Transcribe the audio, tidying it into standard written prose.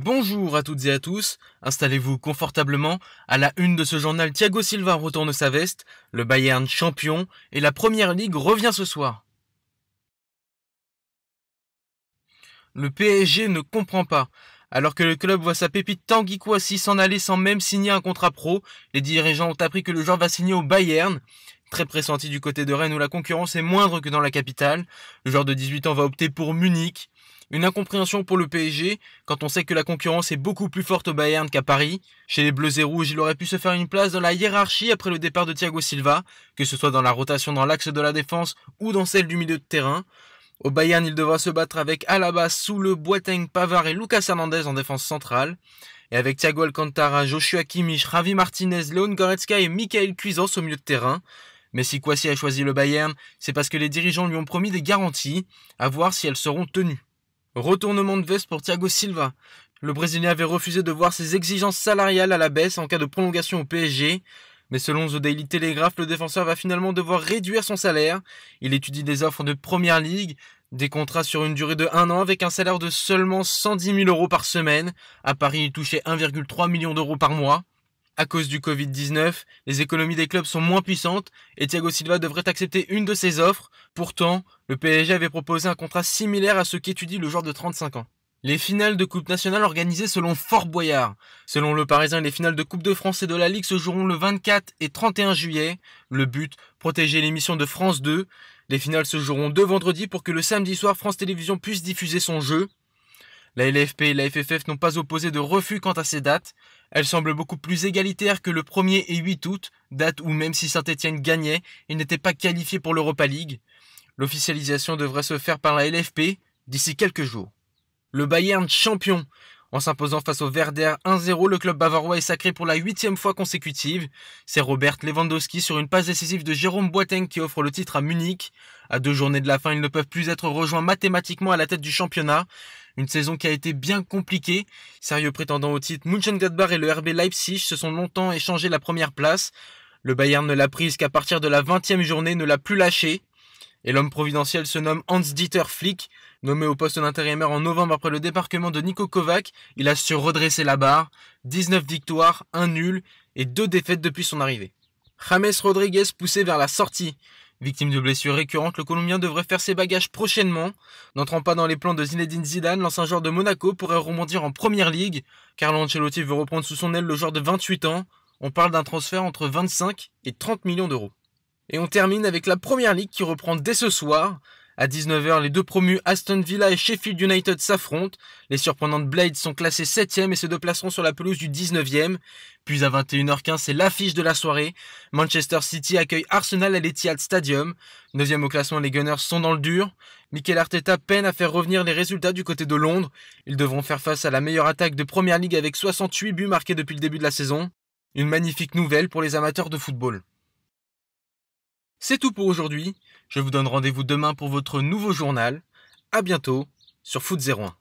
Bonjour à toutes et à tous, installez-vous confortablement. À la une de ce journal, Thiago Silva retourne sa veste, le Bayern champion et la Première Ligue revient ce soir. Le PSG ne comprend pas. Alors que le club voit sa pépite Tanguy Kouassi s'en aller sans même signer un contrat pro, les dirigeants ont appris que le joueur va signer au Bayern. Très pressenti du côté de Rennes où la concurrence est moindre que dans la capitale. Le joueur de 18 ans va opter pour Munich. Une incompréhension pour le PSG, quand on sait que la concurrence est beaucoup plus forte au Bayern qu'à Paris. Chez les Bleus et Rouges, il aurait pu se faire une place dans la hiérarchie après le départ de Thiago Silva, que ce soit dans la rotation dans l'axe de la défense ou dans celle du milieu de terrain. Au Bayern, il devra se battre avec Alaba, Soule, Boateng, Pavard et Lucas Hernandez en défense centrale. Et avec Thiago Alcantara, Joshua Kimmich, Javi Martinez, Leon Goretzka et Michael Cuisance au milieu de terrain. Mais si Kouassi a choisi le Bayern, c'est parce que les dirigeants lui ont promis des garanties, à voir si elles seront tenues. Retournement de veste pour Thiago Silva. Le Brésilien avait refusé de voir ses exigences salariales à la baisse en cas de prolongation au PSG. Mais selon The Daily Telegraph, le défenseur va finalement devoir réduire son salaire. Il étudie des offres de Première Ligue, des contrats sur une durée de 1 an avec un salaire de seulement 110 000 euros par semaine. À Paris, il touchait 1,3 million d'euros par mois. À cause du Covid-19, les économies des clubs sont moins puissantes et Thiago Silva devrait accepter une de ces offres. Pourtant, le PSG avait proposé un contrat similaire à ce qu'étudie le joueur de 35 ans. Les finales de Coupe nationale organisées selon Fort Boyard. Selon le Parisien, les finales de Coupe de France et de la Ligue se joueront le 24 et 31 juillet. Le but, protéger l'émission de France 2. Les finales se joueront 2 vendredis pour que le samedi soir, France Télévisions puisse diffuser son jeu. La LFP et la FFF n'ont pas opposé de refus quant à ces dates. Elles semblent beaucoup plus égalitaires que le 1er et 8 août, date où même si Saint-Etienne gagnait, il n'était pas qualifié pour l'Europa League. L'officialisation devrait se faire par la LFP d'ici quelques jours. Le Bayern champion. En s'imposant face au Werder 1-0, le club bavarois est sacré pour la 8e fois consécutive. C'est Robert Lewandowski sur une passe décisive de Jérôme Boateng qui offre le titre à Munich. À 2 journées de la fin, ils ne peuvent plus être rejoints mathématiquement à la tête du championnat. Une saison qui a été bien compliquée. Sérieux prétendants au titre, Mönchengladbach et le RB Leipzig se sont longtemps échangé la première place. Le Bayern ne l'a prise qu'à partir de la 20e journée, ne l'a plus lâchée. Et l'homme providentiel se nomme Hans-Dieter Flick. Nommé au poste d'intérimaire en novembre après le débarquement de Niko Kovac, il a su redresser la barre. 19 victoires, 1 nul et 2 défaites depuis son arrivée. James Rodriguez poussé vers la sortie. Victime de blessures récurrentes, le Colombien devrait faire ses bagages prochainement. N'entrant pas dans les plans de Zinedine Zidane, l'ancien joueur de Monaco pourrait rebondir en Première Ligue. Carlo Ancelotti veut reprendre sous son aile le joueur de 28 ans. On parle d'un transfert entre 25 et 30 millions d'euros. Et on termine avec la Première Ligue qui reprend dès ce soir. À 19h, les deux promus Aston Villa et Sheffield United s'affrontent. Les surprenantes Blades sont classées 7e et se déplaceront sur la pelouse du 19e. Puis à 21h15, c'est l'affiche de la soirée. Manchester City accueille Arsenal à l'Etihad Stadium. 9e au classement, les Gunners sont dans le dur. Mikel Arteta peine à faire revenir les résultats du côté de Londres. Ils devront faire face à la meilleure attaque de Première Ligue avec 68 buts marqués depuis le début de la saison. Une magnifique nouvelle pour les amateurs de football. C'est tout pour aujourd'hui. Je vous donne rendez-vous demain pour votre nouveau journal. À bientôt sur Foot 01.